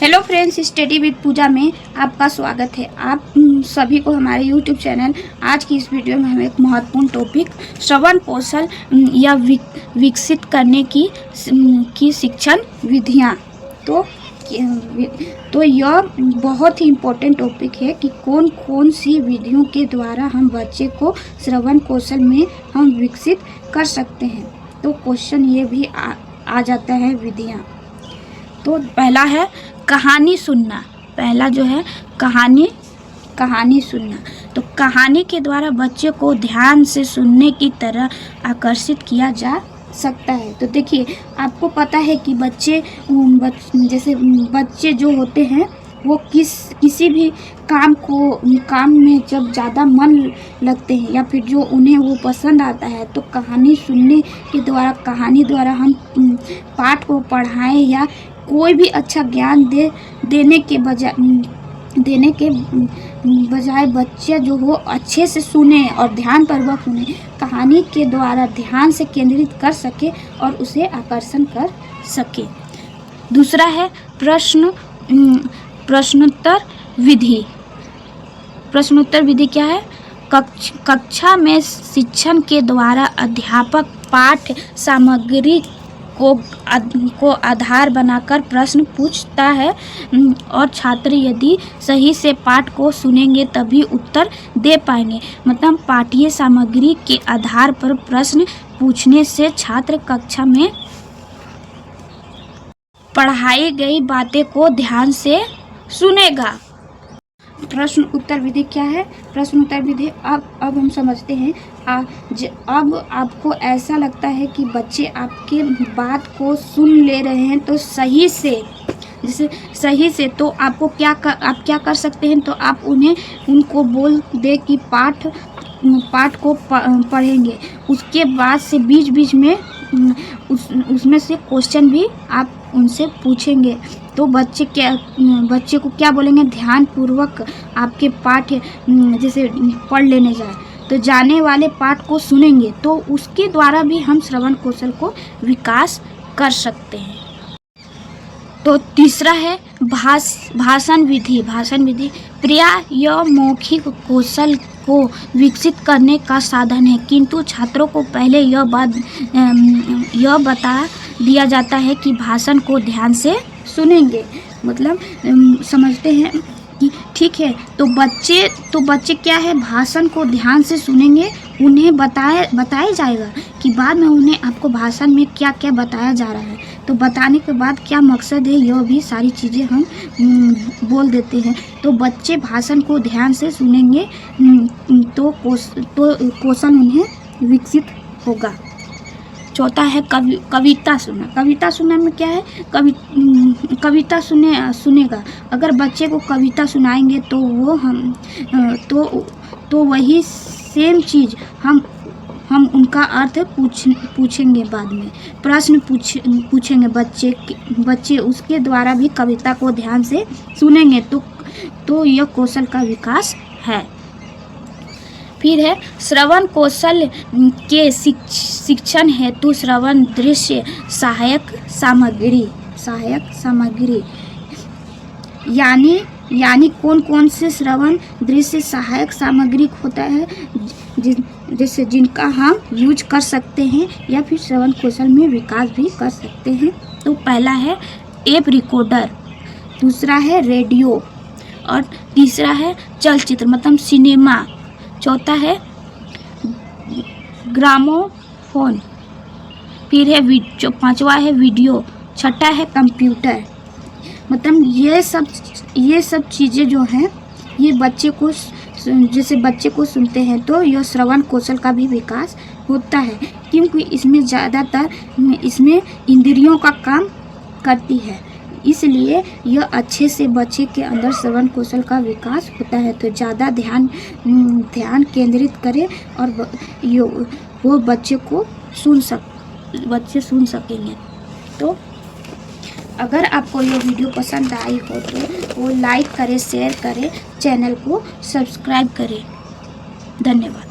Hello friends, study with पूजा में आपका स्वागत है। आप सभी को हमारे यूट्यूब चैनल आज की इस वीडियो में हम एक महत्वपूर्ण टॉपिक श्रवण कौशल या विकसित करने की शिक्षण विधियाँ। तो यह बहुत ही इम्पोर्टेंट टॉपिक है कि कौन कौन सी विधियों के द्वारा हम बच्चे को श्रवण कौशल में हम विकसित कर सकते हैं। तो क्वेश्चन ये भी आ जाता है विधियाँ। तो पहला है कहानी सुनना। पहला जो है कहानी सुनना। तो कहानी के द्वारा बच्चे को ध्यान से सुनने की तरह आकर्षित किया जा सकता है। तो देखिए, आपको पता है कि बच्चे जो होते हैं वो किसी भी काम में जब ज़्यादा मन लगते हैं या फिर जो उन्हें वो पसंद आता है, तो कहानी सुनने के द्वारा हम पाठ को पढ़ाएं या कोई भी अच्छा ज्ञान देने के बजाय बच्चे जो हो अच्छे से सुने और ध्यानपूर्वक सुने, कहानी के द्वारा ध्यान से केंद्रित कर सके और उसे आकर्षण कर सके। दूसरा है प्रश्नोत्तर विधि। प्रश्नोत्तर विधि क्या है? कक्षा में शिक्षण के द्वारा अध्यापक पाठ्य सामग्री को आधार बनाकर प्रश्न पूछता है और छात्र यदि सही से पाठ को सुनेंगे तभी उत्तर दे पाएंगे। मतलब पाठ्य सामग्री के आधार पर प्रश्न पूछने से छात्र कक्षा में पढ़ाई गई बातें को ध्यान से सुनेगा। प्रश्न उत्तर विधि क्या है? प्रश्न उत्तर विधि अब हम समझते हैं। अब आपको ऐसा लगता है कि बच्चे आपके बात को सुन ले रहे हैं तो सही से, तो आप क्या कर सकते हैं? तो आप उनको बोल दे कि पाठ को पढ़ेंगे। उसके बाद से बीच में उसमें से क्वेश्चन भी आप उनसे पूछेंगे। तो बच्चे को क्या बोलेंगे? ध्यानपूर्वक आपके पाठ जैसे पढ़ लेने जाए तो जाने वाले पाठ को सुनेंगे, तो उसके द्वारा भी हम श्रवण कौशल को विकास कर सकते हैं। तो तीसरा है भाषण विधि। भाषण विधि यह मौखिक कौशल को विकसित करने का साधन है, किंतु छात्रों को पहले यह बता दिया जाता है कि भाषण को ध्यान से सुनेंगे। मतलब समझते हैं कि ठीक है, तो बच्चे क्या है, भाषण को ध्यान से सुनेंगे। उन्हें बताया जाएगा कि बाद में उन्हें आपको भाषण में क्या क्या बताया जा रहा है, तो बताने के बाद क्या मकसद है, यह भी सारी चीज़ें हम बोल देते हैं। तो बच्चे भाषण को ध्यान से सुनेंगे तो कौशल उन्हें विकसित होगा। चौथा है कविता सुनना। कविता सुनने में क्या है? कविता सुनेगा। अगर बच्चे को कविता सुनाएंगे तो वही सेम चीज़ हम उनका अर्थ पूछेंगे। बाद में प्रश्न पूछेंगे बच्चे उसके द्वारा भी कविता को ध्यान से सुनेंगे। तो यह कौशल का विकास है। फिर है श्रवण कौशल के शिक्षण हेतु श्रवण दृश्य सहायक सामग्री यानी कौन से श्रवण दृश्य सहायक सामग्री होता है जैसे जिनका हम यूज कर सकते हैं या फिर श्रवण कौशल में विकास भी कर सकते हैं। तो पहला है टेप रिकॉर्डर, दूसरा है रेडियो और तीसरा है चलचित्र मतलब सिनेमा, चौथा है ग्रामोफोन, फिर है पांचवा है वीडियो, छठा है कंप्यूटर। मतलब ये सब चीज़ें जो हैं ये बच्चे को सुनते हैं तो यह श्रवण कौशल का भी विकास होता है, क्योंकि इसमें इंद्रियों का काम करती है, इसलिए यह अच्छे से बच्चे के अंदर श्रवण कौशल का विकास होता है। तो ज़्यादा ध्यान केंद्रित करें और वो बच्चे सुन सकेंगे। तो अगर आपको ये वीडियो पसंद आई हो तो वो लाइक करें, शेयर करें, चैनल को सब्सक्राइब करें। धन्यवाद।